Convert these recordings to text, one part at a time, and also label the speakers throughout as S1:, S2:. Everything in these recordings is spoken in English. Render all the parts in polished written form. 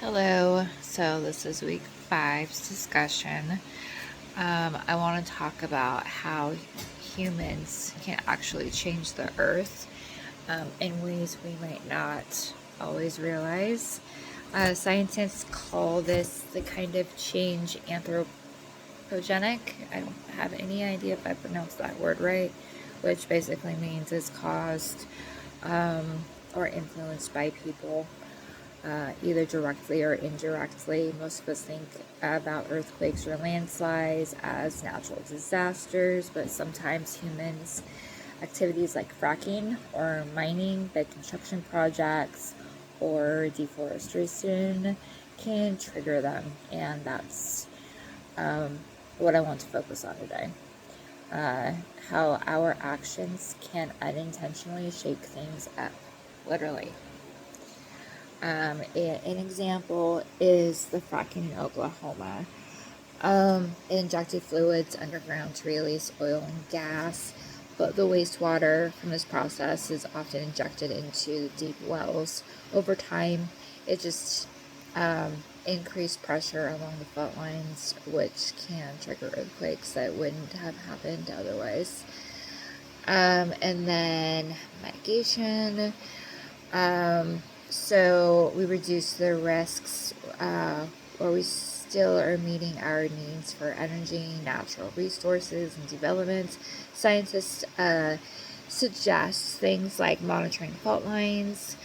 S1: Hello, so this is week five's discussion. I want to talk about how humans can actually change the earth in ways we might not always realize. Scientists call this the kind of change anthropogenic. I don't have any idea if I pronounced that word right, which basically means it's caused um, or influenced by people either directly or indirectly. Most of us think about earthquakes or landslides as natural disasters, but sometimes humans' activities like fracking or mining, big construction projects, or deforestation can trigger them, and that's what I want to focus on today. Uh, how our actions can unintentionally shake things up, literally. An example is the fracking in Oklahoma. It injected fluids underground to release oil and gas, but the wastewater from this process is often injected into deep wells. Over time, it just increased pressure along the fault lines, which can trigger earthquakes that wouldn't have happened otherwise. And then mitigation. So we reduce the risks, or we still are meeting our needs for energy, natural resources, and development. Scientists suggest things like monitoring fault lines,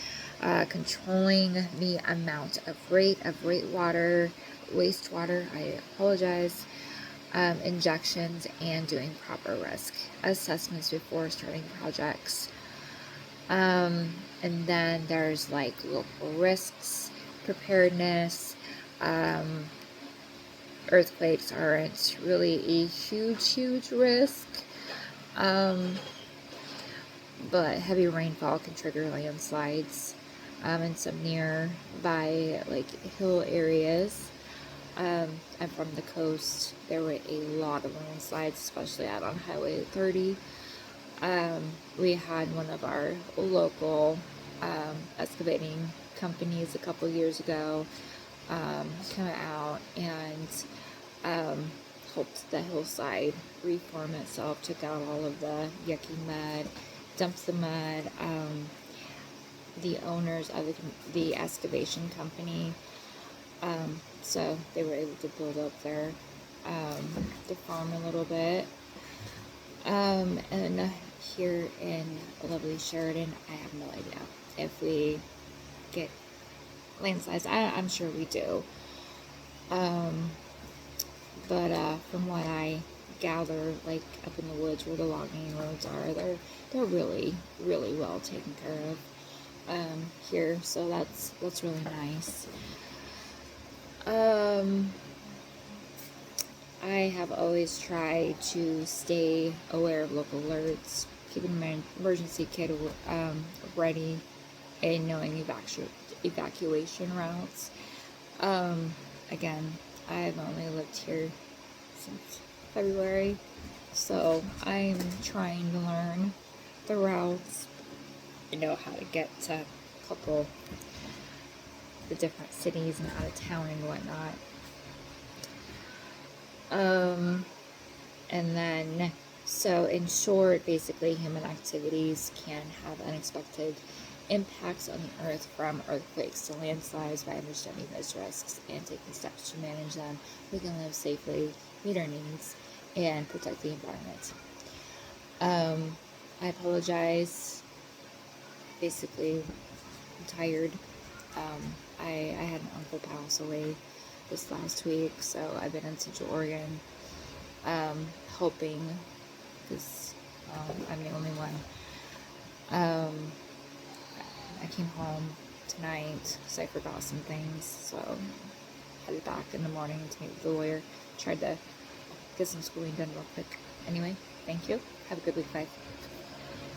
S1: controlling the amount of wastewater. I apologize. Injections and doing proper risk assessments before starting projects. And then there's like local risks, preparedness. Earthquakes aren't really a huge risk, but heavy rainfall can trigger landslides in some nearby like hill areas. I'm from the coast. There were a lot of landslides, especially out on Highway 30. We had one of our local excavating companies a couple years ago come out and helped the hillside reform itself, took out all of the yucky mud, dumped the mud. The owners of the excavation company, so they were able to build up their farm a little bit. And here in lovely Sheridan, I have no idea if we get landslides. I'm sure we do. But from what I gather, like up in the woods where the logging roads are, they're really well taken care of here. So that's really nice. I have always tried to stay aware of local alerts, keeping my emergency kit ready, and knowing evacuation routes. Again, I've only lived here since February, so I'm trying to learn the routes. I know how to get to a couple the different cities and out of town and whatnot. And then, so in short, basically human activities can have unexpected impacts on the earth, from earthquakes to landslides. By understanding those risks and taking steps to manage them, we can live safely, meet our needs, and protect the environment. I apologize. Basically, I'm tired. I had an uncle pass away this last week, so I've been in Central Oregon, helping, because I'm the only one. I came home tonight because I forgot some things, so headed back in the morning to meet with the lawyer. Tried to get some schooling done real quick. Anyway, thank you. Have a good week, bye.